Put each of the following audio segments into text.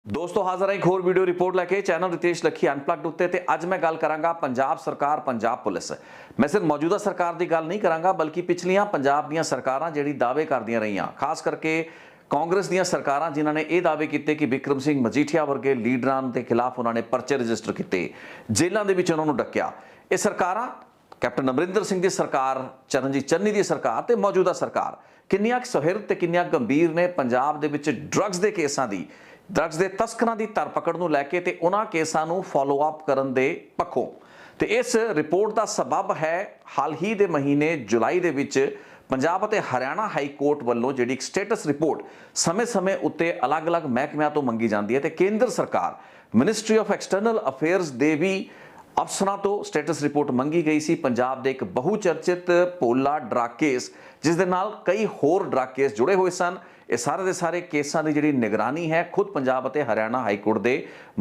दोस्तों हाजिर है एक होर वीडियो रिपोर्ट लैके चैनल रितेश लखी अनप्लग्ड उत्ते ते अज मैं गल करांगा पंजाब सरकार पंजाब पुलिस। मैं सिर्फ मौजूदा सरकार की गल नहीं करांगा बल्कि पिछलियां पंजाब दीयां सरकारां जिहड़ी दावे करदियां रहियां, खास करके कांग्रेस दीयां सरकारां जिन्हां ने यह दावे किए कि बिक्रम सिंह मजीठिया वर्गे लीडरां के खिलाफ उन्होंने परचे रजिस्टर किए, जेलों के विच उन्होंने डकिया। ये सरकारां कैप्टन अमरिंदर सिंह की सरकार, चरणजीत चन्नी की सरकार ते मौजूदा सरकार किन्नियां सुहिरद ते किन्नियां गंभीर ने पंजाब दे विच ड्रग्स के केसां की, ड्रग्स के तस्करां की धरपकड़ नूं लैके ते उन्हां केसां नूं फॉलो अप करन दे पक्षों। ते इस रिपोर्ट का सबब है हाल ही दे महीने जुलाई दे विच पंजाब ते हरियाणा हाई कोर्ट वालों जिहड़ी एक स्टेटस रिपोर्ट समय समय उत्ते अलग अलग महकमियां तो मंगी जाती है ते केंद्र सरकार मिनिस्ट्री ऑफ एक्सटर्नल अफेयर्स दे भी अफसरां तो स्टेटस रिपोर्ट मंगी गई सी। पंजाब दे एक बहुचर्चित भोला ड्रग केस जिस दे नाल कई होर ड्रग केस जुड़े हुए सन, ये सारे के सारे केसां की जिहड़ी निगरानी है खुद पंजाब ते हरियाणा हाई कोर्ट के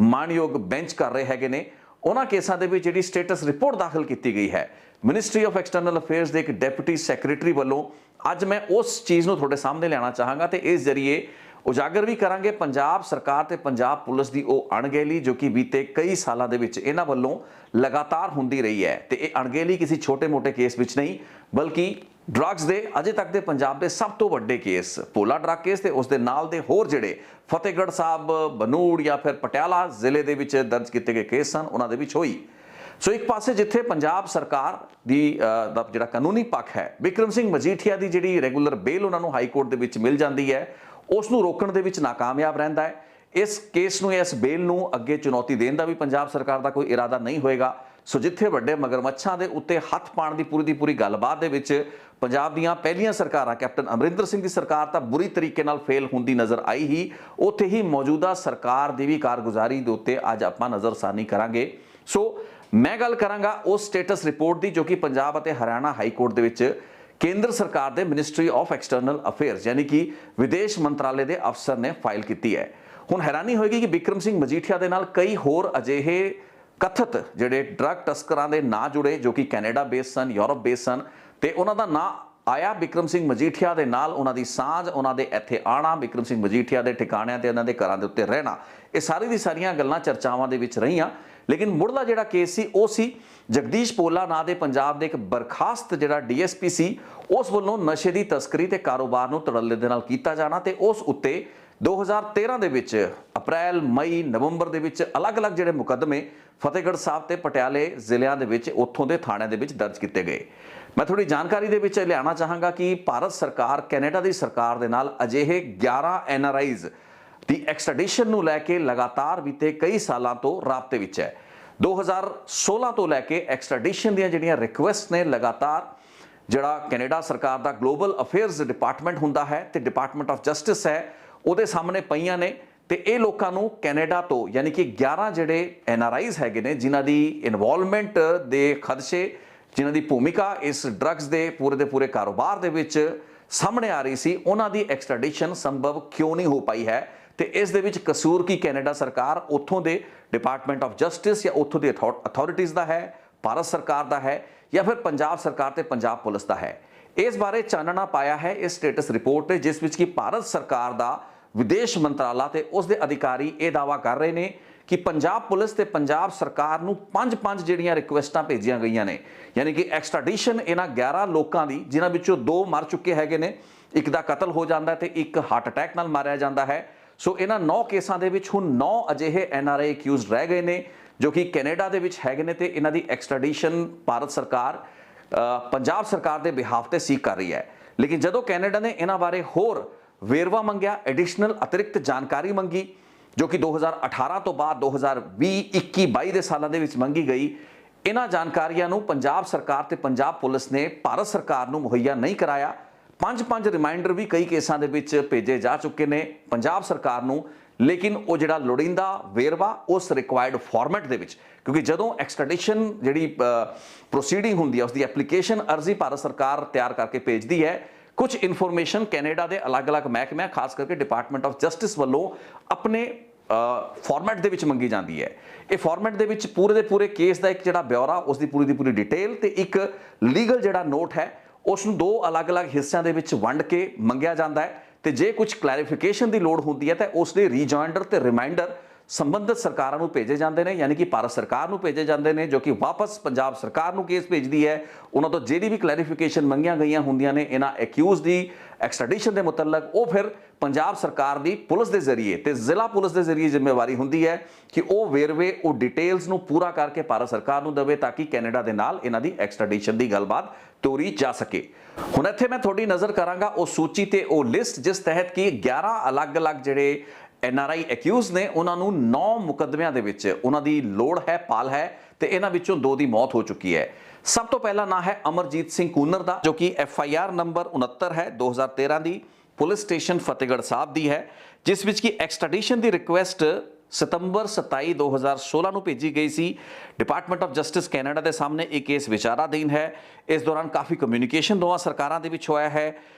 मानयोग बेंच कर रहे हैगे ने। उन्हां केसां दे विच जिहड़ी स्टेटस रिपोर्ट दाखिल की गई है मिनिस्ट्री ऑफ एक्सटर्नल अफेयर्स के एक डिप्टी सैकरेटरी वालों, अज मैं उस चीज़ को थोड़े सामने लियाना चाहांगा ते इस जरिए उजागर भी करांगे पंजाब सरकार ते पंजाब पुलिस की वो अणगहली जो कि बीते कई सालों के विच इन्हां वल्लों लगातार हुंदी रही है। तो ये अणगहली किसी छोटे मोटे केस विच नहीं बल्कि ड्रग्स के अजे तक के पंजाब के सब तो वड्डे केस भोला ड्रग केस ते उसदे नाल दे होर जिहड़े फतेहगढ़ साहब, बनूड़ या फिर पटियाला जिले दे विच दर्ज किए गए केस सन उन्हां दे विच होई। सो एक पासे जिथे पंजाब सरकार दी जिहड़ा कानूनी पक्ष है बिक्रम सिंह मजीठिया की जिहड़ी रेगूलर बेल उन्होंने हाई कोर्ट दे विच मिल जाती है उसनूं रोकण दे विच नाकामयाब रहिंदा है। इस केस नूं इस बेल नूं अगे चुनौती देण दा भी पंजाब सरकार का कोई इरादा नहीं होएगा। सो जिथे वड्डे मगरमच्छां दे उत्ते हत्थ पाण दी पूरी गलबात दे विच पंजाब दीयां पहलियां सरकारां कैप्टन अमरिंदर सिंह की सरकार तां बुरी तरीके नाल फेल हुंदी नज़र आई ही, उत्थे ही मौजूदा सरकार दी भी कारगुजारी दे उत्ते अज आपां नज़रसानी करांगे। सो मैं गल करांगा उस स्टेटस रिपोर्ट की जो कि पंजाब अते हरियाणा हाई कोर्ट दे विच केंद्र सरकार के मिनिस्ट्री ऑफ एक्सटर्नल अफेयर्स यानी कि विदेश मंत्रालय के अफसर ने फाइल की है। हुण हैरानी होएगी कि बिक्रम सिंह मजीठिया के नाल कई होर अजिहे कथित जिहड़े ड्रग तस्करां दे नां जुड़े जो कि कैनेडा बेस सन, यूरोप बेस सन ते उन्हां दा नां आया बिक्रम सिंह मजीठिया के नाल, उन्हां दी सांझ, उन्हां दे इत्थे आना, बिक्रम सिंह मजीठिया के ठिकाणिਆਂ ते उन्हां दे घरां दे उत्ते रहना, ये सारी दी सारियां गल्लां चर्चावां दे विच रहीआं। लेकिन मुढ़ला जिहड़ा केस सी वो सी जगदीश पोला नां दे पंजाब दे एक बरखास्त जिहड़ा डीएसपी सी उस वल्लों नशे की तस्करी ते कारोबार नूं धड़ल्ले दे नाल कीता जाना ते उस उत्ते 2013 दे विच अप्रैल, मई, नवंबर दे विच अलग अलग जिहड़े मुकदमे फतेहगढ़ साहब ते पटियाले जिलिਆਂ ਦੇ ਵਿੱਚ ਉੱਥੋਂ ਦੇ ਥਾਣਿਆਂ ਦੇ ਵਿੱਚ दर्ज किए गए। मैं थोड़ी जानकारी ਦੇ ਵਿੱਚ ਲਿਆਉਣਾ ਚਾਹਾਂਗਾ कि भारत सरकार कैनेडा की सरकार ਦੇ ਨਾਲ ਅਜਿਹੇ 11 NRIs ਦੀ एक्सट्राडिशन ਨੂੰ ਲੈ ਕੇ लगातार बीते कई सालों तो राबते विच है। 2016 तो लैके एक्सट्राडिशन ਦੀਆਂ ਜਿਹੜੀਆਂ रिक्वेस्ट ने लगातार ਜਿਹੜਾ कैनेडा सरकार का ग्लोबल अफेयर्स डिपार्टमेंट ਹੁੰਦਾ है ਤੇ डिपार्टमेंट ऑफ जस्टिस है ਉਹਦੇ ਸਾਹਮਣੇ ਪਈਆਂ ਨੇ ਤੇ ਇਹ ਲੋਕਾਂ ਨੂੰ ਕੈਨੇਡਾ ਤੋਂ यानी कि 11 ਜਿਹੜੇ NRIs ਹੈਗੇ ਨੇ ਜਿਨ੍ਹਾਂ ਦੀ ਇਨਵੋਲਵਮੈਂਟ ਦੇ ਖਦਸ਼ੇ, ਜਿਨ੍ਹਾਂ ਦੀ ਭੂਮਿਕਾ ਇਸ ਡਰੱਗਸ ਦੇ ਪੂਰੇ ਕਾਰੋਬਾਰ ਦੇ ਵਿੱਚ ਸਾਹਮਣੇ ਆ ਰਹੀ ਸੀ, ਉਹਨਾਂ ਦੀ ਐਕਸਟ੍ਰਾਡੀਸ਼ਨ ਸੰਭਵ ਕਿਉਂ ਨਹੀਂ ਹੋ ਪਾਈ ਹੈ ਤੇ ਇਸ ਦੇ ਵਿੱਚ ਕਸੂਰ ਕੀ ਕੈਨੇਡਾ ਸਰਕਾਰ ਉੱਥੋਂ ਦੇ डिपार्टमेंट ऑफ जस्टिस या ਉੱਥੋਂ ਦੇ अथॉरिटीज़ ਦਾ है, भारत सरकार ਦਾ है या फिर पंजाब सरकार ਤੇ पंजाब पुलिस ਦਾ है। इस बारे चानना पाया है इस स्टेटस रिपोर्ट ने जिस विच कि भारत सरकार का विदेश मंत्रालय ते उसके अधिकारी ये दावा कर रहे हैं कि पंजाब पुलिस ते पंजाब सरकार नूं पंज जिहड़ियां रिक्वेस्टां भेजियां गईयां ने, यानी कि एक्सट्राडिशन इन्हां 11 लोकां दी जिन्हां विचों 2 मर चुके हैगे ने, एक दा कतल हो जाता है ते एक हार्ट अटैक नाल मारिया जाता है। सो इन्हां 9 केसां दे विच हुण 9 अजिहे NRI एक्यूज रह गए ने जो कि कैनेडा दे विच हैगे ने ते इन्हां दी एक्सट्राडिशन भारत सरकार पंजाब सरकार के बिहाफ से सीक कर रही है। लेकिन जदों कैनेडा ने इन्हां बारे होर वेरवा मंगया, एडिशनल अतिरिक्त जानकारी मंगी जो कि 2018 तो बाद 2020, 21, 22 के सालों के मंगी गई, इन्हां जानकारियां नूं पंजाब सरकार ते पंजाब पुलिस ने भारत सरकार नूं मुहैया नहीं कराया। पंज रिमाइंडर भी कई केसां दे विच भेजे जा चुके ने पंजाब सरकार नूं, लेकिन वो जिहड़ा लोड़ींदा वेरवा उस रिक्वायर्ड फॉर्मेट दे विच, क्योंकि जदों एक्सट्राडिशन जिहड़ी प्रोसीडिंग हुंदी है उसकी एप्लीकेशन अर्जी भारत सरकार तैयार करके भेजती है, कुछ इन्फॉर्मेशन कैनेडा के अलग अलग महकमे खास करके डिपार्टमेंट ऑफ जस्टिस वालों अपने फॉर्मेट दे विच मंगी जाती है। ये फॉर्मेट दे विच पूरे दे पूरे केस का एक जिहड़ा ब्यौरा उसकी पूरी डिटेल ते एक लीगल जिहड़ा नोट है उसनूं 2 अलग अलग हिस्सों के वंड के मंगिया जाता है ਤੇ ਜੇ ਕੁਝ ਕਲੈਰੀਫਿਕੇਸ਼ਨ ਦੀ ਲੋੜ ਹੁੰਦੀ ਹੈ ਤਾਂ ਉਸ ਦੇ ਰੀਜੋਇੰਡਰ ਤੇ ਰਿਮਾਈਂਡਰ ਸੰਬੰਧਿਤ ਸਰਕਾਰਾਂ ਨੂੰ ਭੇਜੇ ਜਾਂਦੇ ਨੇ, ਯਾਨੀ ਕਿ ਭਾਰਤ ਸਰਕਾਰ ਨੂੰ ਭੇਜੇ ਜਾਂਦੇ ਨੇ, ਜੋ ਕਿ ਵਾਪਸ ਪੰਜਾਬ ਸਰਕਾਰ ਨੂੰ ਕੇਸ ਭੇਜਦੀ ਹੈ। ਉਹਨਾਂ ਤੋਂ ਜਿਹੜੀ ਵੀ ਕਲੈਰੀਫਿਕੇਸ਼ਨ ਮੰਗੀਆਂ ਗਈਆਂ ਹੁੰਦੀਆਂ ਨੇ ਇਹਨਾਂ ਐਕਿਊਜ਼ ਦੀ ਐਕਸਟ੍ਰੈਡੀਸ਼ਨ ਦੇ ਮੁਤਲਕ, ਉਹ ਫਿਰ ਪੰਜਾਬ ਸਰਕਾਰ ਦੀ ਪੁਲਿਸ ਦੇ ਜ਼ਰੀਏ ਤੇ ਜ਼ਿਲ੍ਹਾ ਪੁਲਿਸ ਦੇ ਜ਼ਰੀਏ ਜ਼ਿੰਮੇਵਾਰੀ ਹੁੰਦੀ ਹੈ ਕਿ ਉਹ ਵੇਰਵੇ, ਉਹ ਡਿਟੇਲਸ ਨੂੰ ਪੂਰਾ ਕਰਕੇ ਭਾਰਤ ਸਰਕਾਰ ਨੂੰ ਦੇਵੇ ਤਾਂ ਕਿ ਕੈਨੇਡਾ ਦੇ ਨਾਲ ਇਹਨਾਂ ਦੀ ਐਕਸਟ੍ਰੈਡੀਸ਼ਨ ਦੀ ਗੱਲਬਾਤ ਤੋਰੀ ਜਾ ਸਕੇ। ਹੁਣ ਇੱਥੇ ਮੈਂ ਤੁਹਾਡੀ ਨਜ਼ਰ ਕਰਾਂਗਾ ਉਹ ਸੂਚੀ ਤੇ ਉਹ ਲਿਸਟ ਜਿਸ ਤਹਿਤ ਕਿ 11 ਅਲੱਗ-ਅਲੱਗ ਜਿਹੜੇ NRI ਐਕਿਊਜ਼ ਨੇ ਉਹਨਾਂ ਨੂੰ 9 ਮੁਕੱਦਮਿਆਂ ਦੇ ਵਿੱਚ ਉਹਨਾਂ ਦੀ ਲੋੜ ਹੈ, ਪਾਲ ਹੈ ਤੇ ਇਹਨਾਂ ਵਿੱਚੋਂ 2 ਦੀ ਮੌਤ ਹੋ ਚੁੱਕੀ ਹੈ। ਸਭ ਤੋਂ ਪਹਿਲਾ ਨਾਂ ਹੈ ਅਮਰਜੀਤ ਸਿੰਘ ਕੂਨਰ ਦਾ, ਜੋ ਕਿ FIR ਨੰਬਰ 69 ਹੈ 2013 ਦੀ, ਪੁਲਿਸ ਸਟੇਸ਼ਨ ਫਤਿਹਗੜ੍ਹ ਸਾਹਿਬ ਦੀ ਹੈ, ਜਿਸ ਵਿੱਚ ਕਿ ਐਕਸਟ੍ਰੈਡੀਸ਼ਨ ਦੀ ਰਿਕੁਐਸਟ ਸਤੰਬਰ 27 2016 ਨੂੰ ਭੇਜੀ ਗਈ ਸੀ। ਡਿਪਾਰਟਮੈਂਟ ਆਫ ਜਸਟਿਸ ਕੈਨੇਡਾ ਦੇ ਸਾਹਮਣੇ ਇਹ ਕੇਸ ਵਿਚਾਰਾਧੀਨ ਹੈ। ਇਸ ਦੌਰਾਨ ਕਾਫੀ ਕਮਿਊਨੀਕੇਸ਼ਨ ਦੋਵਾਂ ਸਰਕਾਰਾਂ ਦੇ ਵਿੱਚ ਹੋਇਆ ਹੈ।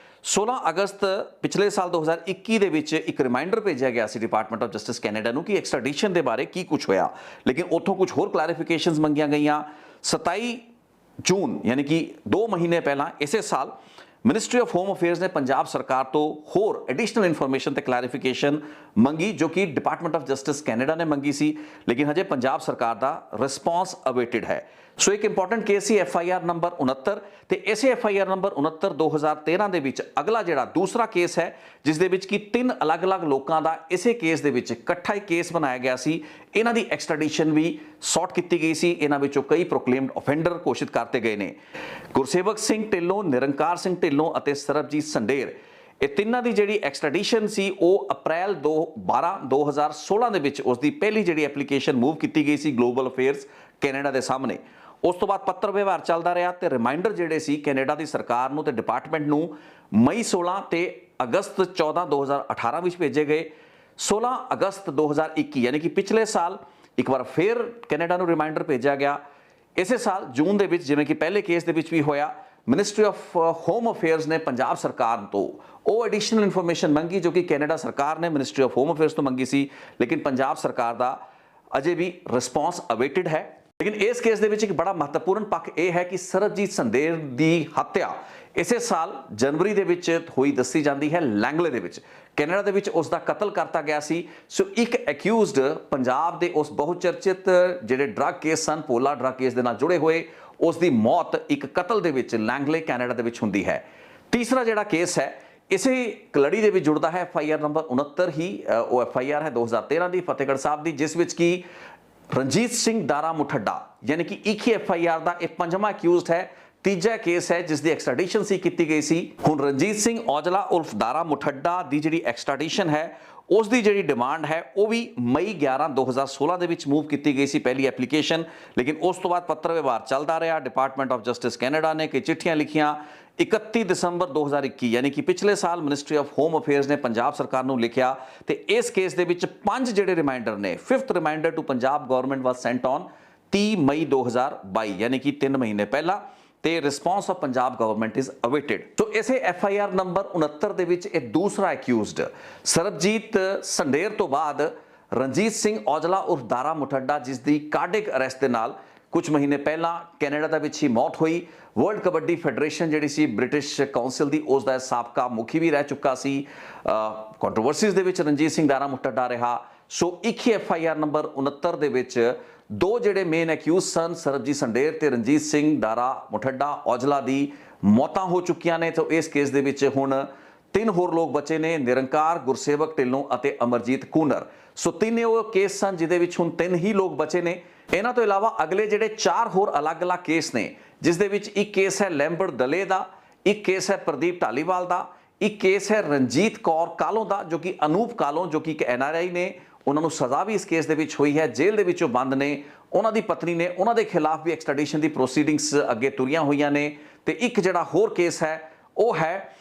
16 ਅਗਸਤ ਪਿਛਲੇ ਸਾਲ 2021 ਦੇ ਵਿੱਚ ਇੱਕ ਰਿਮਾਈਂਡਰ ਭੇਜਿਆ ਗਿਆ ਸੀ ਡਿਪਾਰਟਮੈਂਟ ਆਫ ਜਸਟਿਸ ਕੈਨੇਡਾ ਨੂੰ ਕਿ ਐਕਸਟ੍ਰੈਡੀਸ਼ਨ ਦੇ ਬਾਰੇ ਕੀ ਕੁਝ ਹੋਇਆ, ਲੇਕਿਨ ਉੱਥੋਂ ਕੁਝ ਹੋਰ ਕਲੈਰੀਫਿਕੇਸ਼ਨਸ ਮੰਗੀਆਂ ਗਈਆਂ। 27 ਜੂਨ ਯਾਨੀ ਕਿ 2 ਮਹੀਨੇ ਪਹਿਲਾਂ ਇਸੇ ਸਾਲ ਮਿਨਿਸਟਰੀ ਆਫ ਹੋਮ ਅਫੇਅਰਸ ਨੇ ਪੰਜਾਬ ਸਰਕਾਰ ਤੋਂ ਹੋਰ ਐਡੀਸ਼ਨਲ ਇਨਫੋਰਮੇਸ਼ਨ ਤੇ ਕਲੈਰੀਫਿਕੇਸ਼ਨ ਮੰਗੀ, ਜੋ ਕਿ ਡਿਪਾਰਟਮੈਂਟ ਆਫ ਜਸਟਿਸ ਕੈਨੇਡਾ ਨੇ ਮੰਗੀ ਸੀ, ਲੇਕਿਨ ਹਜੇ ਪੰਜਾਬ ਸਰਕਾਰ ਦਾ ਰਿਸਪੌਂਸ ਅਵੇਟਡ ਹੈ। ਸੋ ਇੱਕ ਇੰਪੋਰਟੈਂਟ ਕੇਸ ਸੀ FIR ਨੰਬਰ 69 ਤੇ ਇਸੇ FIR ਨੰਬਰ 69 2013 ਦੇ ਵਿੱਚ ਅਗਲਾ ਜਿਹੜਾ ਦੂਸਰਾ ਕੇਸ ਹੈ, ਜਿਸ ਦੇ ਵਿੱਚ ਕਿ 3 ਅਲੱਗ-ਅਲੱਗ ਲੋਕਾਂ ਦਾ ਇਸੇ ਕੇਸ ਦੇ ਵਿੱਚ ਇਕੱਠਾ ਹੀ ਕੇਸ ਬਣਾਇਆ ਗਿਆ ਸੀ। ਇਹਨਾਂ ਦੀ ਐਕਸਟ੍ਰੈਡੀਸ਼ਨ ਵੀ ਸੌਟ ਕੀਤੀ ਗਈ ਸੀ। ਇਹਨਾਂ ਵਿੱਚੋਂ ਕਈ ਪ੍ਰੋਕਲੇਮਡ ਆਫੈਂਡਰ ਘੋਸ਼ਿਤ ਕਰਤੇ ਗਏ ਨੇ। ਗੁਰਸੇਵਕ ਸਿੰਘ ਢਿੱਲੋਂ, ਨਿਰੰਕਾਰ ਸਿੰਘ ਢਿੱਲੋਂ ਅਤੇ ਸਰਬਜੀਤ ਸੰਡੇਰ, ਇਹ ਤਿੰਨਾਂ ਦੀ ਜਿਹੜੀ ਐਕਸਟ੍ਰੈਡੀਸ਼ਨ ਸੀ ਉਹ ਅਪ੍ਰੈਲ 12 2016 ਦੇ ਵਿੱਚ ਉਸ ਦੀ ਪਹਿਲੀ ਜਿਹੜੀ ਐਪਲੀਕੇਸ਼ਨ ਮੂਵ ਕੀਤੀ ਗਈ ਸੀ ਗਲੋਬਲ ਅਫੇਅਰਸ ਕੈਨੇਡਾ ਦੇ ਸਾਹਮਣੇ। ਉਸ ਤੋਂ ਬਾਅਦ ਪੱਤਰ ਵਿਵਹਾਰ ਚੱਲਦਾ ਰਿਹਾ ਤੇ ਰਿਮਾਈਂਡਰ ਜਿਹੜੇ ਸੀ ਕੈਨੇਡਾ ਦੀ ਸਰਕਾਰ ਨੂੰ ਤੇ ਡਿਪਾਰਟਮੈਂਟ ਨੂੰ ਮਈ 16 ਤੇ ਅਗਸਤ 14 2018 ਵਿੱਚ ਭੇਜੇ ਗਏ। 16 ਅਗਸਤ 2021 ਯਾਨੀ ਕਿ ਪਿਛਲੇ ਸਾਲ ਇੱਕ ਵਾਰ ਫਿਰ ਕੈਨੇਡਾ ਨੂੰ ਰਿਮਾਈਂਡਰ ਭੇਜਿਆ ਗਿਆ। ਇਸੇ ਸਾਲ ਜੂਨ ਦੇ ਵਿੱਚ, ਜਿਵੇਂ ਕਿ ਪਹਿਲੇ ਕੇਸ ਦੇ ਵਿੱਚ ਵੀ ਹੋਇਆ, ਮਿਨਿਸਟਰੀ ਆਫ ਹੋਮ ਅਫੇਅਰਸ ਨੇ ਪੰਜਾਬ ਸਰਕਾਰ ਤੋਂ ਉਹ ਐਡੀਸ਼ਨਲ ਇਨਫੋਰਮੇਸ਼ਨ ਮੰਗੀ ਜੋ ਕਿ ਕੈਨੇਡਾ ਸਰਕਾਰ ਨੇ ਮਿਨਿਸਟਰੀ ਆਫ ਹੋਮ ਅਫੇਅਰਸ ਤੋਂ ਮੰਗੀ ਸੀ, ਲੇਕਿਨ ਪੰਜਾਬ ਸਰਕਾਰ ਦਾ ਅਜੇ ਵੀ ਰਿਸਪੌਂਸ ਅਵੇਟਡ ਹੈ। ਲੇਕਿਨ ਇਸ ਕੇਸ ਦੇ ਵਿੱਚ ਇੱਕ ਬੜਾ ਮਹੱਤਵਪੂਰਨ ਪੱਖ ਇਹ ਹੈ ਕਿ ਸਰਬਜੀਤ ਸੰਡੇਰ ਦੀ ਹੱਤਿਆ ਇਸੇ ਸਾਲ ਜਨਵਰੀ ਦੇ ਵਿੱਚ ਹੋਈ ਦੱਸੀ ਜਾਂਦੀ ਹੈ ਲੈਂਗਲੇ ਦੇ ਵਿੱਚ। ਕੈਨੇਡਾ ਦੇ ਵਿੱਚ ਉਸ ਦਾ ਕਤਲ ਕਰਤਾ ਗਿਆ ਸੀ। ਸੋ ਇੱਕ ਐਕਿਊਜ਼ਡ ਪੰਜਾਬ ਦੇ ਉਸ ਬਹੁਚਰਚਿਤ ਜਿਹੜੇ ਡਰੱਗ ਕੇਸ ਸਨ, ਪੋਲਾ ਡਰੱਗ ਕੇਸ ਦੇ ਨਾਲ ਜੁੜੇ ਹੋਏ, ਉਸ ਦੀ ਮੌਤ ਇੱਕ ਕਤਲ ਦੇ ਵਿੱਚ ਲੈਂਗਲੇ ਕੈਨੇਡਾ ਦੇ ਵਿੱਚ ਹੁੰਦੀ ਹੈ। ਤੀਸਰਾ ਜਿਹੜਾ ਕੇਸ ਹੈ ਇਸੇ ਕਲੜੀ ਦੇ ਵਿੱਚ ਜੁੜਦਾ ਹੈ FIR ਨੰਬਰ 69 ਹੀ, ਉਹ FIR ਹੈ 2013 ਦੀ ਫਤਿਹਗੜ੍ਹ ਸਾਹਿਬ ਦੀ, ਜਿਸ ਵਿੱਚ ਕਿ ਰਣਜੀਤ ਸਿੰਘ ਦਾਰਾ ਮੁਠੱਡਾ ਯਾਨੀ ਕਿ ਇੱਕ ਹੀ FIR ਦਾ ਇਹ 5ਵਾਂ ਅਕਿਊਜ਼ਡ ਹੈ। ਤੀਜਾ ਕੇਸ ਹੈ ਜਿਸ ਦੀ ਐਕਸਟ੍ਰੈਡੀਸ਼ਨ ਸੀ ਕੀਤੀ ਗਈ ਸੀ। ਹੁਣ ਰਣਜੀਤ ਸਿੰਘ ਔਜਲਾ ਉਰਫ ਦਾਰਾ ਮੁਠੱਡਾ ਦੀ ਜਿਹੜੀ ਐਕਸਟ੍ਰੈਡੀਸ਼ਨ ਹੈ ਉਸ ਦੀ ਜਿਹੜੀ ਡਿਮਾਂਡ ਹੈ ਉਹ ਵੀ ਮਈ 11 2016 ਦੇ ਵਿੱਚ ਮੂਵ ਕੀਤੀ ਗਈ ਸੀ ਪਹਿਲੀ ਐਪਲੀਕੇਸ਼ਨ, ਲੇਕਿਨ ਉਸ ਤੋਂ ਬਾਅਦ ਪੱਤਰ ਵਿਵਹਾਰ ਚੱਲਦਾ ਰਿਹਾ। ਡਿਪਾਰਟਮੈਂਟ ਆਫ ਜਸਟਿਸ ਕੈਨੇਡਾ ਨੇ ਕਈ ਚਿੱਠੀਆਂ ਲਿਖੀਆਂ। 31 ਦਸੰਬਰ 2021 ਯਾਨੀ ਕਿ ਪਿਛਲੇ ਸਾਲ ਮਿਨਿਸਟਰੀ ਆਫ ਹੋਮ ਅਫੇਅਰਸ ਨੇ ਪੰਜਾਬ ਸਰਕਾਰ ਨੂੰ ਲਿਖਿਆ ਤੇ ਇਸ ਕੇਸ ਦੇ ਵਿੱਚ 5 ਜਿਹੜੇ ਰਿਮਾਈਂਡਰ ਨੇ, 5th reminder to Punjab government was sent on 30 May 2022 ਯਾਨੀ ਕਿ 3 ਮਹੀਨੇ ਪਹਿਲਾਂ, ਤੇ response of Punjab government is awaited. So ਇਸੇ FIR ਨੰਬਰ 69 ਦੇ ਵਿੱਚ ਇਹ ਦੂਸਰਾ ਐਕਿਊਜ਼ਡ ਸਰਬਜੀਤ ਸੰਡੇਰ ਤੋਂ ਬਾਅਦ ਰਣਜੀਤ ਸਿੰਘ ਔਜਲਾ ਉਰਫ ਦਾਰਾ ਮੁਠੱਡਾ, ਜਿਸ ਦੀ ਕਾਰਡਿਕ ਅਰੈਸਟ ਦੇ ਨਾਲ ਕੁਝ ਮਹੀਨੇ ਪਹਿਲਾਂ ਕੈਨੇਡਾ ਦੇ ਵਿੱਚ ਹੀ ਮੌਤ ਹੋਈ। ਵਰਲਡ ਕਬੱਡੀ ਫੈਡਰੇਸ਼ਨ ਜਿਹੜੀ ਸੀ ਬ੍ਰਿਟਿਸ਼ ਕਾਉਂਸਲ ਦੀ, ਉਸ ਦਾ ਸਾਬਕਾ ਮੁਖੀ ਵੀ ਰਹਿ ਚੁੱਕਾ ਸੀ। ਕੰਟਰੋਵਰਸੀਜ਼ ਦੇ ਵਿੱਚ ਰਣਜੀਤ ਸਿੰਘ ਦਾਰਾ ਮੁਠੱਡਾ ਰਿਹਾ। ਸੋ ਇੱਕ ਹੀ FIR ਨੰਬਰ 69 ਦੇ ਵਿੱਚ 2 ਜਿਹੜੇ ਮੇਨ ਐਕਿਊਜ਼ ਸਨ, ਸਰਬਜੀਤ ਸੰਡੇਰ ਤੇ ਰਣਜੀਤ ਸਿੰਘ ਦਾਰਾ ਮੁਠੱਡਾ ਔਜਲਾ ਦੀ ਮੌਤਾਂ ਹੋ ਚੁੱਕੀਆਂ ਨੇ। ਤਾਂ ਇਸ ਕੇਸ ਦੇ ਵਿੱਚ ਹੁਣ 3 ਹੋਰ ਲੋਕ ਬਚੇ ਨੇ, ਨਿਰੰਕਾਰ, ਗੁਰਸੇਵਕ ਢਿੱਲੋਂ ਅਤੇ ਅਮਰਜੀਤ ਕੂਨਰ। ਸੋ 3 ਉਹ ਕੇਸ ਸਨ ਜਿਹਦੇ ਵਿੱਚ ਹੁਣ 3 ਹੀ ਲੋਕ ਬਚੇ ਨੇ। ਇਹਨਾਂ ਤੋਂ ਇਲਾਵਾ ਅਗਲੇ ਜਿਹੜੇ 4 ਹੋਰ ਅਲੱਗ-ਅਲੱਗ ਕੇਸ ਨੇ, ਜਿਸ ਦੇ ਵਿੱਚ ਇੱਕ ਕੇਸ ਹੈ ਲੈਂਬਰਟ ਦਲੇ ਦਾ, ਇੱਕ ਕੇਸ ਹੈ ਪ੍ਰਦੀਪ ਢਾਲੀਵਾਲ ਦਾ, ਇੱਕ ਕੇਸ ਹੈ ਰਣਜੀਤ ਕੌਰ ਕਾਲੋਂ ਦਾ, ਜੋ ਕਿ ਅਨੂਪ ਕਾਲੋਂ, ਜੋ ਕਿ ਇੱਕ NRI ਨੇ, ਉਹਨਾਂ ਨੂੰ ਸਜ਼ਾ ਵੀ ਇਸ ਕੇਸ ਦੇ ਵਿੱਚ ਹੋਈ ਹੈ, ਜੇਲ੍ਹ ਦੇ ਵਿੱਚੋਂ ਬੰਦ ਨੇ। ਉਹਨਾਂ ਦੀ ਪਤਨੀ ਨੇ, ਉਹਨਾਂ ਦੇ ਖਿਲਾਫ ਵੀ ਐਕਸਟ੍ਰੈਡੀਸ਼ਨ ਦੀ ਪ੍ਰੋਸੀਡਿੰਗਸ ਅੱਗੇ ਤੁਰੀਆਂ ਹੋਈਆਂ ਨੇ। ਤੇ ਇੱਕ ਜਿਹੜਾ ਹੋਰ ਕੇਸ ਹੈ ਉਹ ਹੈ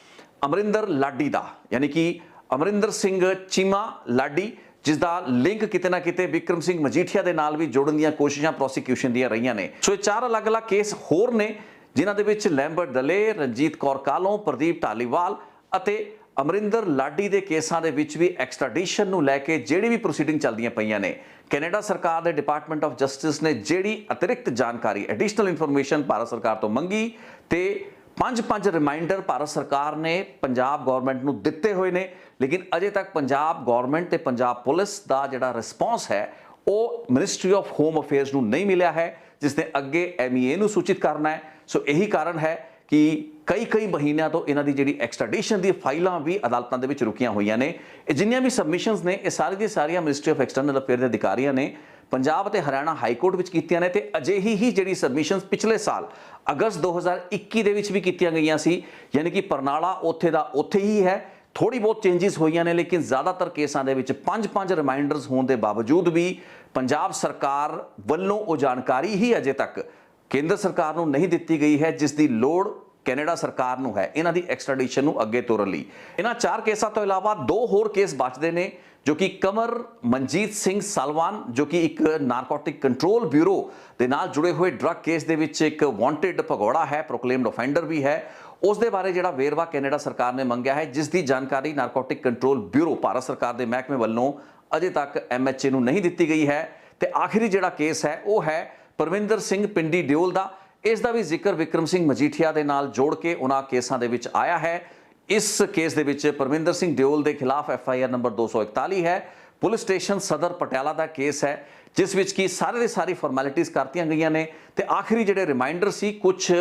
ਅਮਰਿੰਦਰ ਲਾਡੀ ਦਾ, ਯਾਨੀ ਕਿ ਅਮਰਿੰਦਰ ਸਿੰਘ ਚੀਮਾ ਲਾਡੀ, ਜਿਸ ਦਾ ਲਿੰਕ ਕਿਤੇ ਨਾ ਕਿਤੇ ਵਿਕਰਮ ਸਿੰਘ ਮਜੀਠੀਆ ਦੇ ਨਾਲ ਵੀ ਜੋੜਨ ਦੀਆਂ ਕੋਸ਼ਿਸ਼ਾਂ ਪ੍ਰੋਸੀਕਿਊਸ਼ਨ ਦੀਆਂ ਰਹੀਆਂ ਨੇ। ਸੋ ਇਹ 4 ਅਲੱਗ-ਅਲੱਗ ਕੇਸ ਹੋਰ ਨੇ ਜਿਨ੍ਹਾਂ ਦੇ ਵਿੱਚ ਲੈਂਬਰਟ ਦਲੇ, ਰਣਜੀਤ ਕੌਰ ਕਾਲੋਂ, ਪ੍ਰਦੀਪ ਢਾਲੀਵਾਲ ਅਤੇ ਅਮਰਿੰਦਰ ਲਾਡੀ ਦੇ ਕੇਸਾਂ ਦੇ ਵਿੱਚ ਵੀ ਐਕਸਟ੍ਰੈਡੀਸ਼ਨ ਨੂੰ ਲੈ ਕੇ ਜਿਹੜੀ ਵੀ ਪ੍ਰੋਸੀਡਿੰਗ ਚੱਲਦੀਆਂ ਪਈਆਂ ਨੇ, ਕੈਨੇਡਾ ਸਰਕਾਰ ਦੇ ਡਿਪਾਰਟਮੈਂਟ ਆਫ ਜਸਟਿਸ ਨੇ ਜਿਹੜੀ ਅਤਿਰਿਕਤ ਜਾਣਕਾਰੀ, ਐਡੀਸ਼ਨਲ ਇਨਫੋਰਮੇਸ਼ਨ ਭਾਰਤ ਸਰਕਾਰ ਤੋਂ ਮੰਗੀ ਤੇ ਪੰਜ ਰਿਮਾਈਂਡਰ ਭਾਰਤ ਸਰਕਾਰ ਨੇ ਪੰਜਾਬ ਗਵਰਨਮੈਂਟ ਨੂੰ ਦਿੱਤੇ ਹੋਏ ਨੇ, ਲੇਕਿਨ ਅਜੇ ਤੱਕ ਪੰਜਾਬ ਗਵਰਨਮੈਂਟ ਤੇ ਪੰਜਾਬ ਪੁਲਿਸ ਦਾ ਜਿਹੜਾ ਰਿਸਪੌਂਸ ਹੈ ਉਹ ਮਿਨਿਸਟਰੀ ਆਫ ਹੋਮ ਅਫੇਅਰਸ ਨੂੰ ਨਹੀਂ ਮਿਲਿਆ ਹੈ, ਜਿਸ ਨੇ ਅੱਗੇ MEA ਨੂੰ ਸੂਚਿਤ ਕਰਨਾ ਹੈ। ਸੋ ਇਹੀ ਕਾਰਨ ਹੈ ਕਿ ਕਈ ਮਹੀਨਿਆਂ ਤੋਂ ਇਹਨਾਂ ਦੀ ਜਿਹੜੀ ਐਕਸਟ੍ਰੈਡੀਸ਼ਨ ਦੀ ਫਾਈਲਾਂ ਵੀ ਅਦਾਲਤਾਂ ਦੇ ਵਿੱਚ ਰੁਕੀਆਂ ਹੋਈਆਂ ਨੇ। ਇਹ ਜਿੰਨੀਆਂ ਵੀ ਸਬਮਿਸ਼ਨਸ ਨੇ ਇਹ ਸਾਰੀ ਦੀਆਂ ਸਾਰੀਆਂ ਮਿਨਿਸਟਰੀ ਆਫ ਐਕਸਟਰਨਲ ਅਫੇਅਰ ਦੇ ਅਧਿਕਾਰੀਆਂ ਨੇ ਪੰਜਾਬ ਅਤੇ ਹਰਿਆਣਾ ਹਾਈ ਕੋਰਟ ਵਿੱਚ ਕੀਤੀਆਂ ਨੇ, ਤੇ ਅਜਿਹੀ ਹੀ ਜਿਹੜੀ ਸਬਮਿਸ਼ਨਸ ਪਿਛਲੇ ਸਾਲ ਅਗਸਤ 2021 ਦੇ ਵਿੱਚ ਵੀ ਕੀਤੀਆਂ ਗਈਆਂ ਸੀ। ਯਾਨੀ ਕਿ ਪਰਨਾਲਾ ਉੱਥੇ ਦਾ ਉੱਥੇ ਹੀ ਹੈ, ਥੋੜੀ ਬਹੁਤ ਚੇਂਜਸ ਹੋਈਆਂ ਨੇ, ਲੇਕਿਨ ਜ਼ਿਆਦਾਤਰ ਕੇਸਾਂ ਦੇ ਵਿੱਚ ਪੰਜ ਰਿਮਾਈਂਡਰਸ ਹੋਣ ਦੇ ਬਾਵਜੂਦ ਵੀ ਪੰਜਾਬ ਸਰਕਾਰ ਵੱਲੋਂ ਉਹ ਜਾਣਕਾਰੀ ਹੀ ਅਜੇ ਤੱਕ ਕੇਂਦਰ ਸਰਕਾਰ ਨੂੰ ਨਹੀਂ ਦਿੱਤੀ ਗਈ ਹੈ, ਜਿਸ ਦੀ ਲੋੜ ਕੈਨੇਡਾ ਸਰਕਾਰ ਨੂੰ ਹੈ ਇਹਨਾਂ ਦੀ ਐਕਸਟ੍ਰੈਡੀਸ਼ਨ ਨੂੰ ਅੱਗੇ ਤੋਰਨ ਲਈ। ਇਹਨਾਂ 4 ਕੇਸਾਂ ਤੋਂ ਇਲਾਵਾ 2 ਹੋਰ ਕੇਸ ਬਚਦੇ ਨੇ, ਜੋ ਕਿ ਕਮਰ ਮਨਜੀਤ ਸਿੰਘ ਸਾਲਵਾਨ, ਜੋ ਕਿ ਇੱਕ ਨਾਰਕੋਟਿਕ ਕੰਟਰੋਲ ਬਿਊਰੋ ਦੇ ਨਾਲ ਜੁੜੇ ਹੋਏ ਡਰੱਗ ਕੇਸ ਦੇ ਵਿੱਚ ਇੱਕ ਵਾਂਟਡ ਭਗੌੜਾ ਹੈ, ਪ੍ਰੋਕਲੇਮਡ ਆਫੈਂਡਰ ਵੀ ਹੈ। ਉਸ ਦੇ ਬਾਰੇ ਜਿਹੜਾ ਵੇਰਵਾ ਕੈਨੇਡਾ ਸਰਕਾਰ ਨੇ ਮੰਗਿਆ ਹੈ, ਜਿਸ ਦੀ ਜਾਣਕਾਰੀ ਨਾਰਕੋਟਿਕ ਕੰਟਰੋਲ ਬਿਊਰੋ ਭਾਰਤ ਸਰਕਾਰ ਦੇ ਮਹਿਕਮੇ ਵੱਲੋਂ ਅਜੇ ਤੱਕ MHA ਨੂੰ ਨਹੀਂ ਦਿੱਤੀ ਗਈ ਹੈ। ਤੇ ਆਖਰੀ ਜਿਹੜਾ ਕੇਸ ਹੈ ਉਹ ਹੈ ਪਰਵਿੰਦਰ ਸਿੰਘ ਪਿੰਡੀ ਦਿਓਲ ਦਾ। ਇਸ ਦਾ ਵੀ ਜ਼ਿਕਰ ਵਿਕਰਮ ਸਿੰਘ ਮਜੀਠੀਆ ਦੇ ਨਾਲ ਜੋੜ ਕੇ ਉਹਨਾਂ ਕੇਸਾਂ ਦੇ ਵਿੱਚ ਆਇਆ ਹੈ। ਇਸ ਕੇਸ ਦੇ ਵਿੱਚ ਪਰਵਿੰਦਰ ਸਿੰਘ ਦਿਓਲ ਦੇ ਖਿਲਾਫ FIR ਨੰਬਰ 241 ਹੈ। ਪੁਲਿਸ ਸਟੇਸ਼ਨ ਸਦਰ ਪਟਿਆਲਾ ਦਾ ਕੇਸ ਹੈ, ਜਿਸ ਵਿੱਚ ਕੀ ਸਾਰੇ ਦੇ ਸਾਰੀ ਫਾਰਮੈਲਿਟੀਜ਼ ਕਰਤੀਆਂ ਗਈਆਂ ਨੇ। ਤੇ ਆਖਰੀ ਜਿਹੜੇ ਰਿਮਾਈਂਡਰ ਸੀ ਕੁਝ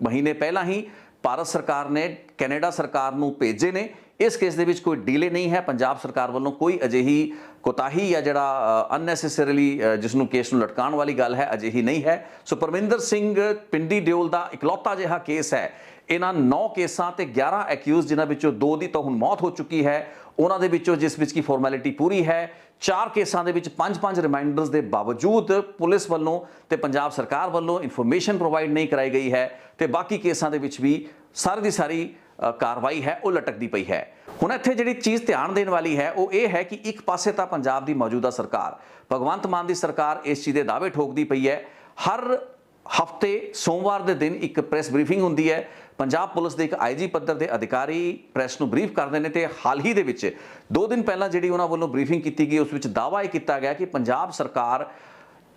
ਮਹੀਨੇ ਪਹਿਲਾਂ ਹੀ ਭਾਰਤ ਸਰਕਾਰ ਨੇ ਕੈਨੇਡਾ ਸਰਕਾਰ ਨੂੰ ਭੇਜੇ ਨੇ। ਇਸ ਕੇਸ ਦੇ ਵਿੱਚ ਕੋਈ ਡੀਲੇ ਨਹੀਂ ਹੈ, ਪੰਜਾਬ ਸਰਕਾਰ ਵੱਲੋਂ ਕੋਈ ਅਜਿਹੀ ਕੋਤਾਹੀ ਜਾਂ ਜਿਹੜਾ ਅਨਨੈਸੈਸਰੀਲੀ ਜਿਸ ਨੂੰ ਕੇਸ ਨੂੰ ਲਟਕਾਉਣ ਵਾਲੀ ਗੱਲ ਹੈ ਅਜਿਹੀ ਨਹੀਂ ਹੈ। ਸੋ ਪਰਵਿੰਦਰ ਸਿੰਘ ਪਿੰਡੀ ਦਿਓਲ ਦਾ ਇਕਲੌਤਾ ਜਿਹਾ ਕੇਸ ਹੈ। ਇਹਨਾਂ 9 ਕੇਸਾਂ ਤੇ 11 ਐਕਿਊਜ਼, ਜਿਨ੍ਹਾਂ ਵਿੱਚੋਂ 2 ਦੀ ਤਾਂ ਹੁਣ ਮੌਤ ਹੋ ਚੁੱਕੀ ਹੈ, ਉਹਨਾਂ ਦੇ ਵਿੱਚੋਂ ਜਿਸ ਵਿੱਚ ਕੀ ਫਾਰਮੈਲਿਟੀ ਪੂਰੀ ਹੈ। 4 ਕੇਸਾਂ ਦੇ ਵਿੱਚ 5 ਰਿਮਾਈਂਡਰਸ ਦੇ ਬਾਵਜੂਦ ਪੁਲਿਸ ਵੱਲੋਂ ਤੇ ਪੰਜਾਬ ਸਰਕਾਰ ਵੱਲੋਂ ਇਨਫੋਰਮੇਸ਼ਨ ਪ੍ਰੋਵਾਈਡ ਨਹੀਂ ਕਰਾਈ ਗਈ ਹੈ, ਤੇ ਬਾਕੀ ਕੇਸਾਂ ਦੇ ਵਿੱਚ ਵੀ ਸਾਰੀ ਦੀ ਸਾਰੀ ਕਾਰਵਾਈ ਹੈ ਉਹ ਲਟਕਦੀ ਪਈ ਹੈ। ਹੁਣ ਇੱਥੇ ਜਿਹੜੀ ਚੀਜ਼ ਧਿਆਨ ਦੇਣ ਵਾਲੀ ਹੈ ਉਹ ਇਹ ਹੈ ਕਿ ਇੱਕ ਪਾਸੇ ਤਾਂ ਪੰਜਾਬ ਦੀ ਮੌਜੂਦਾ ਸਰਕਾਰ ਭਗਵੰਤ ਮਾਨ ਦੀ ਸਰਕਾਰ ਇਸ ਚੀਜ਼ ਦੇ ਦਾਅਵੇ ਠੋਕਦੀ ਪਈ ਹੈ। ਹਰ ਹਫਤੇ ਸੋਮਵਾਰ ਦੇ ਦਿਨ ਇੱਕ ਪ੍ਰੈਸ ਬਰੀਫਿੰਗ ਹੁੰਦੀ ਹੈ। ਪੰਜਾਬ ਪੁਲਿਸ ਦੇ ਇੱਕ IG ਪੱਧਰ ਦੇ ਅਧਿਕਾਰੀ ਪ੍ਰੈਸ ਨੂੰ ਬਰੀਫ ਕਰਦੇ ਨੇ, ਤੇ ਹਾਲ ਹੀ ਦੇ ਵਿੱਚ 2 ਦਿਨ ਪਹਿਲਾਂ ਜਿਹੜੀ ਉਹਨਾਂ ਵੱਲੋਂ ਬਰੀਫਿੰਗ ਕੀਤੀ ਗਈ ਉਸ ਵਿੱਚ ਦਾਅਵਾ ਇਹ ਕੀਤਾ ਗਿਆ ਕਿ ਪੰਜਾਬ ਸਰਕਾਰ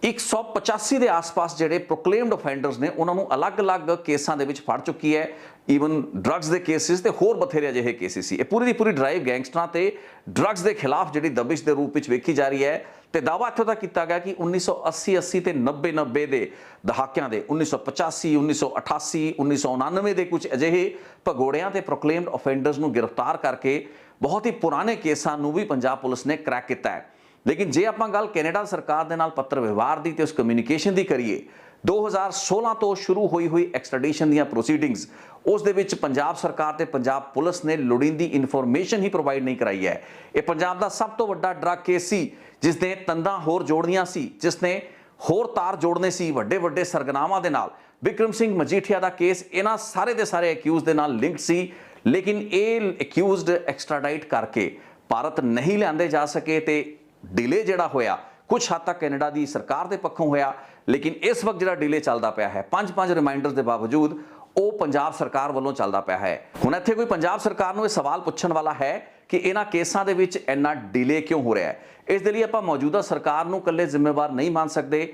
185 ਦੇ ਆਸ-ਪਾਸ ਜਿਹੜੇ ਪ੍ਰੋਕਲੇਮਡ ਆਫੈਂਡਰਸ ਨੇ ਉਹਨਾਂ ਨੂੰ ਅਲੱਗ-ਅਲੱਗ ਕੇਸਾਂ ਦੇ ਵਿੱਚ ਫੜ ਚੁੱਕੀ ਹੈ। ਈਵਨ ਡਰੱਗਸ ਦੇ ਕੇਸਿਸ ਤੇ ਹੋਰ ਬਥੇਰੇ ਅਜਿਹੇ ਕੇਸਿਸ ਸੀ। ਇਹ ਪੂਰੀ ਦੀ ਪੂਰੀ ਡਰਾਈਵ ਗੈਂਗਸਟਰਾਂ ਤੇ ਡਰੱਗਸ ਦੇ ਖਿਲਾਫ ਜਿਹੜੀ ਦਬਿਸ਼ ਦੇ ਰੂਪ ਵਿੱਚ ਵੇਖੀ ਜਾ ਰਹੀ ਹੈ। ਤੇ ਦਾਅਵਾ ਇੱਥੋਂ ਤੱਕ ਕੀਤਾ ਗਿਆ ਕਿ 1980 ਤੇ 90 ਦੇ ਦਹਾਕਿਆਂ ਦੇ 1985, 1988, 1999 ਦੇ ਕੁਝ ਅਜਿਹੇ ਭਗੌੜਿਆਂ ਤੇ ਪ੍ਰੋਕਲੇਮਡ ਆਫੈਂਡਰਸ ਨੂੰ ਗ੍ਰਿਫਤਾਰ ਕਰਕੇ ਬਹੁਤ ਹੀ ਪੁਰਾਣੇ ਕੇਸਾਂ ਨੂੰ ਵੀ ਪੰਜਾਬ ਪੁਲਿਸ ਨੇ ਕ੍ਰੈਕ ਕੀਤਾ ਹੈ। ਲੇਕਿਨ ਜੇ ਆਪਾਂ ਗੱਲ ਕੈਨੇਡਾ ਸਰਕਾਰ ਦੇ ਨਾਲ ਪੱਤਰ ਵਿਵਹਾਰ ਦੀ ਤੇ ਉਸ ਕਮਿਊਨੀਕੇਸ਼ਨ ਦੀ ਕਰੀਏ, 2016 ਤੋਂ ਸ਼ੁਰੂ ਹੋਈ ਐਕਸਟ੍ਰੈਡੀਸ਼ਨ ਦੀਆਂ ਪ੍ਰੋਸੀਡਿੰਗਸ, ਉਸ ਦੇ ਵਿੱਚ ਪੰਜਾਬ ਸਰਕਾਰ ਤੇ ਪੰਜਾਬ ਪੁਲਿਸ ਨੇ ਲੋੜੀਂਦੀ ਇਨਫੋਰਮੇਸ਼ਨ ਹੀ ਪ੍ਰੋਵਾਈਡ ਨਹੀਂ ਕਰਾਈ ਹੈ। ਇਹ ਪੰਜਾਬ ਦਾ ਸਭ ਤੋਂ ਵੱਡਾ ਡਰੱਗ ਕੇਸ ਸੀ, ਜਿਸ ਨੇ ਤੰਦਾਂ ਹੋਰ ਜੋੜਨੀਆਂ ਸੀ, ਜਿਸ ਨੇ ਹੋਰ ਤਾਰ ਜੋੜਨੇ ਸੀ ਵੱਡੇ ਸਰਗਨਾਵਾਂ ਦੇ ਨਾਲ। ਵਿਕਰਮ ਸਿੰਘ ਮਜੀਠੀਆ ਦਾ ਕੇਸ ਇਹਨਾਂ ਸਾਰੇ ਦੇ ਸਾਰੇ ਅਕਿਊਜ਼ ਦੇ ਨਾਲ ਲਿੰਕਡ ਸੀ, ਲੇਕਿਨ ਇਹ ਅਕਿਊਜ਼ਡ ਐਕਸਟ੍ਰਾਡਾਈਟ ਕਰਕੇ ਭਾਰਤ ਨਹੀਂ ਲਿਆਂਦੇ ਜਾ ਸਕੇ ਤੇ ਡਿਲੇ ਜਿਹੜਾ ਹੋਇਆ ਕੁਝ ਹੱਦ ਤੱਕ ਕੈਨੇਡਾ ਦੀ ਸਰਕਾਰ ਦੇ ਪੱਖੋਂ ਹੋਇਆ। ਲੇਕਿਨ ਇਸ ਵਕਤ ਜਿਹੜਾ ਡਿਲੇ ਚੱਲਦਾ ਪਿਆ ਹੈ 5 ਰਿਮਾਈਂਡਰਸ ਦੇ ਬਾਵਜੂਦ, ਉਹ ਪੰਜਾਬ ਸਰਕਾਰ ਵੱਲੋਂ ਚੱਲਦਾ ਪਿਆ ਹੈ। ਹੁਣ ਇੱਥੇ ਕੋਈ ਪੰਜਾਬ ਸਰਕਾਰ ਨੂੰ ਇਹ ਸਵਾਲ ਪੁੱਛਣ ਵਾਲਾ ਹੈ ਕਿ ਇਹਨਾਂ ਕੇਸਾਂ ਦੇ ਵਿੱਚ ਇੰਨਾ ਡਿਲੇ ਕਿਉਂ ਹੋ ਰਿਹਾ ਹੈ। ਇਸ ਦੇ ਲਈ ਆਪਾਂ ਮੌਜੂਦਾ ਸਰਕਾਰ ਨੂੰ ਇਕੱਲੇ ਜ਼ਿੰਮੇਵਾਰ ਨਹੀਂ ਮੰਨ ਸਕਦੇ।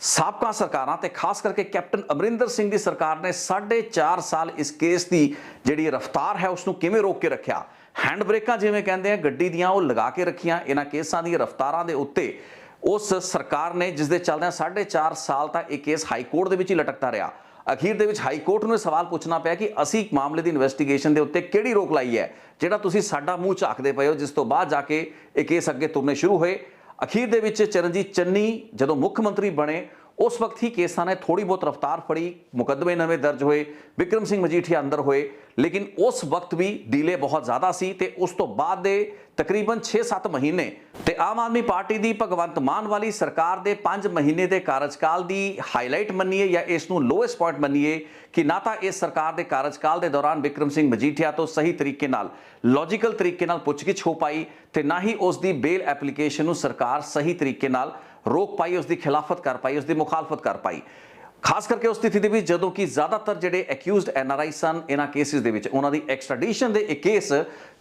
ਸਾਬਕਾ ਸਰਕਾਰਾਂ ਤੇ ਖਾਸ ਕਰਕੇ ਕੈਪਟਨ ਅਮਰਿੰਦਰ ਸਿੰਘ ਦੀ ਸਰਕਾਰ ਨੇ 4.5 ਸਾਲ ਇਸ ਕੇਸ ਦੀ ਜਿਹੜੀ ਰਫ਼ਤਾਰ ਹੈ ਉਸ ਨੂੰ ਕਿਵੇਂ ਰੋਕ ਕੇ ਰੱਖਿਆ। ਹੈਂਡ ਬ੍ਰੇਕਾਂ ਜਿਵੇਂ ਕਹਿੰਦੇ ਆ ਗੱਡੀ ਦੀਆਂ, ਉਹ ਲਗਾ ਕੇ ਰੱਖੀਆਂ ਇਹਨਾਂ ਕੇਸਾਂ ਦੀਆਂ ਰਫ਼ਤਾਰਾਂ ਦੇ ਉੱਤੇ ਉਸ ਸਰਕਾਰ ਨੇ, ਜਿਸ ਦੇ ਚੱਲਦਿਆਂ 4.5 ਸਾਲ ਤੱਕ ਇਹ ਕੇਸ ਹਾਈ ਕੋਰਟ ਦੇ ਵਿੱਚ ਹੀ ਲਟਕਦਾ ਰਿਹਾ। ਅਖੀਰ ਦੇ ਵਿੱਚ ਹਾਈ ਕੋਰਟ ਨੂੰ ਇਹ ਸਵਾਲ ਪੁੱਛਣਾ ਪਿਆ ਕਿ ਅਸੀਂ ਮਾਮਲੇ ਦੀ ਇਨਵੈਸਟੀਗੇਸ਼ਨ ਦੇ ਉੱਤੇ ਕਿਹੜੀ ਰੋਕ ਲਾਈ ਹੈ, ਜਿਹੜਾ ਤੁਸੀਂ ਸਾਡਾ ਮੂੰਹ ਝਾਕਦੇ ਪਏ ਹੋ, ਜਿਸ ਤੋਂ ਬਾਅਦ ਜਾ ਕੇ ਇਹ ਕੇਸ ਅੱਗੇ ਤੁਰਨੇ ਸ਼ੁਰੂ ਹੋਏ। ਅਖੀਰ ਦੇ ਵਿੱਚ ਚਰਨਜੀਤ ਚੰਨੀ ਜਦੋਂ ਮੁੱਖ ਮੰਤਰੀ ਬਣੇ ਉਸ ਵਕਤ ਹੀ ਕੇਸਾਂ ਨੇ ਥੋੜੀ ਬਹੁਤ ਰਫ਼ਤਾਰ ਫੜੀ, ਮੁਕੱਦਮੇ ਨਵੇਂ ਦਰਜ ਹੋਏ, ਵਿਕਰਮ ਸਿੰਘ ਮਜੀਠੀਆ ਅੰਦਰ ਹੋਏ, ਲੇਕਿਨ ਉਸ ਵਕਤ ਵੀ ਡੀਲੇ ਬਹੁਤ ਜ਼ਿਆਦਾ ਸੀ। ਤੇ ਉਸ ਤੋਂ ਬਾਅਦ ਦੇ ਤਕਰੀਬਨ 6-7 ਮਹੀਨੇ ਤੇ ਆਮ ਆਦਮੀ ਪਾਰਟੀ ਦੀ ਭਗਵੰਤ ਮਾਨ ਵਾਲੀ ਸਰਕਾਰ ਦੇ 5 ਮਹੀਨੇ ਦੇ ਕਾਰਜਕਾਲ ਦੀ ਹਾਈਲਾਈਟ ਮੰਨੀਏ ਜਾਂ ਇਸ ਨੂੰ ਲੋਐਸਟ ਪੁਆਇੰਟ ਮੰਨੀਏ ਕਿ ਨਾ ਤਾਂ ਇਸ ਸਰਕਾਰ ਦੇ ਕਾਰਜਕਾਲ ਦੇ ਦੌਰਾਨ ਵਿਕਰਮ ਸਿੰਘ ਮਜੀਠੀਆ ਤੋਂ ਸਹੀ ਤਰੀਕੇ ਨਾਲ, ਲੌਜੀਕਲ ਤਰੀਕੇ ਨਾਲ ਪੁੱਛਗਿੱਛ ਹੋ ਪਾਈ, ਤੇ ਨਾ ਹੀ ਉਸ ਦੀ ਬੇਲ ਐਪਲੀਕੇਸ਼ਨ ਨੂੰ ਸਰਕਾਰ ਸਹੀ ਤਰੀਕੇ ਨਾਲ ਰੋਕ ਪਾਈ, ਉਸ ਦੀ ਖਿਲਾਫਤ ਕਰ ਪਾਈ, ਉਸ ਦੀ ਮੁਖਾਲਫਤ ਕਰ ਪਾਈ। ਖਾਸ ਕਰਕੇ ਉਸ ਸਥਿਤੀ ਦੇ ਵਿੱਚ ਜਦੋਂ ਕਿ ਜ਼ਿਆਦਾਤਰ ਜਿਹੜੇ ਅਕਿਊਜ਼ਡ NRI ਸਨ ਇਹਨਾਂ ਕੇਸਿਸ ਦੇ ਵਿੱਚ, ਉਹਨਾਂ ਦੀ ਐਕਸਟ੍ਰੈਡੀਸ਼ਨ ਦੇ ਇਹ ਕੇਸ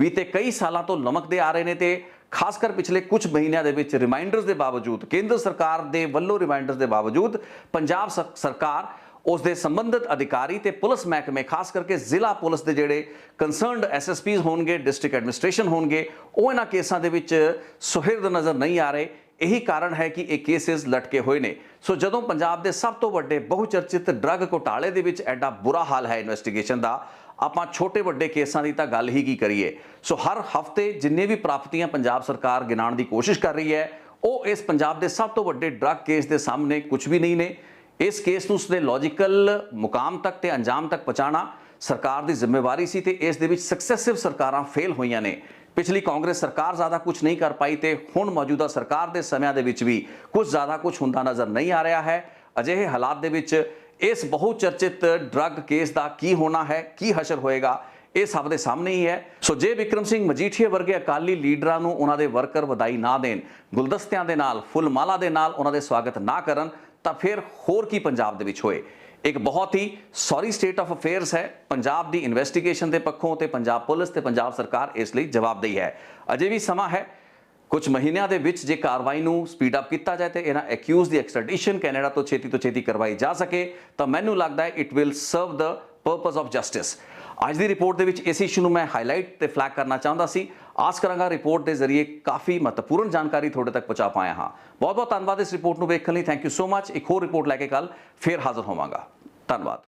ਵੀ ਤੇ ਕਈ ਸਾਲਾਂ ਤੋਂ ਲਮਕਦੇ ਆ ਰਹੇ ਨੇ। ਤੇ ਖਾਸ ਕਰ ਪਿਛਲੇ ਕੁਝ ਮਹੀਨਿਆਂ ਦੇ ਵਿੱਚ ਰਿਮਾਈਂਡਰਸ ਦੇ ਬਾਵਜੂਦ, ਕੇਂਦਰ ਸਰਕਾਰ ਦੇ ਵੱਲੋਂ ਰਿਮਾਈਂਡਰਸ ਦੇ ਬਾਵਜੂਦ ਪੰਜਾਬ ਸਰਕਾਰ ਉਸ ਦੇ ਸੰਬੰਧਿਤ ਅਧਿਕਾਰੀ ਤੇ ਪੁਲਿਸ ਮਹਿਕਮੇ ਖਾਸ ਕਰਕੇ ਜ਼ਿਲ੍ਹਾ ਪੁਲਿਸ ਦੇ ਜਿਹੜੇ ਕੰਸਰਨਡ ਐਸਐਸਪੀਜ਼ ਹੋਣਗੇ, ਡਿਸਟ੍ਰਿਕਟ ਐਡਮਿਨਿਸਟ੍ਰੇਸ਼ਨ ਹੋਣਗੇ, ਉਹ ਇਹਨਾਂ ਕੇਸਾਂ ਦੇ ਵਿੱਚ ਸੁਹਿਰਦ ਨਜ਼ਰ ਨਹੀਂ ਆ ਰਹੇ। ਇਹੀ ਕਾਰਨ ਹੈ ਕਿ ਇਹ ਕੇਸਿਸ ਲਟਕੇ ਹੋਏ ਨੇ। ਸੋ ਜਦੋਂ ਪੰਜਾਬ ਦੇ ਸਭ ਤੋਂ ਵੱਡੇ ਬਹੁਚਰਚਿਤ ਡਰੱਗ ਘੁਟਾਲੇ ਦੇ ਵਿੱਚ ਐਡਾ ਬੁਰਾ ਹਾਲ ਹੈ ਇਨਵੈਸਟੀਗੇਸ਼ਨ ਦਾ, ਆਪਾਂ ਛੋਟੇ ਵੱਡੇ ਕੇਸਾਂ ਦੀ ਤਾਂ ਗੱਲ ਹੀ ਕੀ ਕਰੀਏ। ਸੋ ਹਰ ਹਫਤੇ ਜਿੰਨੇ ਵੀ ਪ੍ਰਾਪਤੀਆਂ ਪੰਜਾਬ ਸਰਕਾਰ ਗਿਣਾਉਣ ਦੀ ਕੋਸ਼ਿਸ਼ ਕਰ ਰਹੀ ਹੈ, ਉਹ ਇਸ ਪੰਜਾਬ ਦੇ ਸਭ ਤੋਂ ਵੱਡੇ ਡਰੱਗ ਕੇਸ ਦੇ ਸਾਹਮਣੇ ਕੁਝ ਵੀ ਨਹੀਂ ਨੇ। ਇਸ ਕੇਸ ਨੂੰ ਉਸਦੇ ਲੌਜੀਕਲ ਮੁਕਾਮ ਤੱਕ ਤੇ ਅੰਜਾਮ ਤੱਕ ਪਹੁੰਚਾਉਣਾ ਸਰਕਾਰ ਦੀ ਜ਼ਿੰਮੇਵਾਰੀ ਸੀ ਤੇ ਇਸ ਦੇ ਵਿੱਚ ਸਕਸੈਸਿਵ ਸਰਕਾਰਾਂ ਫੇਲ ਹੋਈਆਂ ਨੇ। ਪਿਛਲੀ ਕਾਂਗਰਸ ਸਰਕਾਰ ਜ਼ਿਆਦਾ ਕੁਝ ਨਹੀਂ ਕਰ ਪਾਈ ਤੇ ਹੁਣ ਮੌਜੂਦਾ ਸਰਕਾਰ ਦੇ ਸਮਿਆਂ ਦੇ ਵਿੱਚ ਵੀ ਕੁਝ ਜ਼ਿਆਦਾ ਕੁਝ ਹੁੰਦਾ ਨਜ਼ਰ ਨਹੀਂ ਆ ਰਿਹਾ ਹੈ। ਅਜਿਹੇ ਹਾਲਾਤ ਦੇ ਵਿੱਚ ਇਸ ਬਹੁਤ ਚਰਚਿਤ ਡਰੱਗ ਕੇਸ ਦਾ ਕੀ ਹੋਣਾ ਹੈ, ਕੀ ਹਸ਼ਰ ਹੋਏਗਾ, ਇਹ ਸਭ ਦੇ ਸਾਹਮਣੇ ਹੀ ਹੈ। ਸੋ ਜੇ ਬਿਕਰਮ ਸਿੰਘ ਮਜੀਠੀਆ ਵਰਗੇ ਅਕਾਲੀ ਲੀਡਰਾਂ ਨੂੰ ਉਹਨਾਂ ਦੇ ਵਰਕਰ ਵਧਾਈ ਨਾ ਦੇਣ, ਗੁਲਦਸਤਿਆਂ ਦੇ ਨਾਲ, ਫੁੱਲ ਮਾਲਾ ਦੇ ਨਾਲ ਉਹਨਾਂ ਦੇ ਸਵਾਗਤ ਨਾ ਕਰਨ, ਤਾਂ ਫਿਰ ਹੋਰ ਕੀ ਪੰਜਾਬ ਦੇ ਵਿੱਚ ਹੋਏ। ਇੱਕ ਬਹੁਤ ਹੀ ਸੌਰੀ ਸਟੇਟ ਆਫ ਅਫੇਅਰਸ ਹੈ ਪੰਜਾਬ ਦੀ ਇਨਵੈਸਟੀਗੇਸ਼ਨ ਦੇ ਪੱਖੋਂ ਤੇ ਪੰਜਾਬ ਪੁਲਿਸ ਤੇ ਪੰਜਾਬ ਸਰਕਾਰ ਇਸ ਲਈ ਜਵਾਬਦੇਹੀ ਹੈ। ਅਜੇ ਵੀ ਸਮਾਂ ਹੈ। ਕੁਝ ਮਹੀਨਿਆਂ ਦੇ ਵਿੱਚ ਜੇ ਕਾਰਵਾਈ ਨੂੰ ਸਪੀਡ ਅਪ ਕੀਤਾ ਜਾਏ ਤੇ ਇਹਨਾਂ ਐਕਿਊਜ਼ ਦੀ ਐਕਸਟ੍ਰੈਡੀਸ਼ਨ ਕੈਨੇਡਾ ਤੋਂ ਛੇਤੀ ਕਰਵਾਈ ਜਾ ਸਕੇ ਤਾਂ ਮੈਨੂੰ ਲੱਗਦਾ ਹੈ it will serve the purpose of justice. ਅੱਜ ਦੀ ਰਿਪੋਰਟ ਦੇ ਵਿੱਚ ਇਸ ਇਸ਼ੂ ਨੂੰ ਮੈਂ ਹਾਈਲਾਈਟ ਤੇ ਫਲੈਗ ਕਰਨਾ ਚਾਹੁੰਦਾ ਸੀ। ਆਸ ਕਰਾਂਗਾ ਰਿਪੋਰਟ ਦੇ ਜ਼ਰੀਏ ਕਾਫੀ ਮਹੱਤਵਪੂਰਨ ਜਾਣਕਾਰੀ ਤੁਹਾਡੇ ਤੱਕ ਪਹੁੰਚਾ ਪਾਇਆ ਹਾਂ। ਬਹੁਤ ਬਹੁਤ ਧੰਨਵਾਦ ਇਸ ਰਿਪੋਰਟ ਨੂੰ ਵੇਖਣ ਲਈ। Thank you so much. ਇੱਕ ਹੋਰ ਰਿਪੋਰਟ ਲੈ ਕੇ ਕੱਲ ਫੇਰ ਹਾਜ਼ਰ ਹੋਵਾਂਗਾ। ਧੰਨਵਾਦ।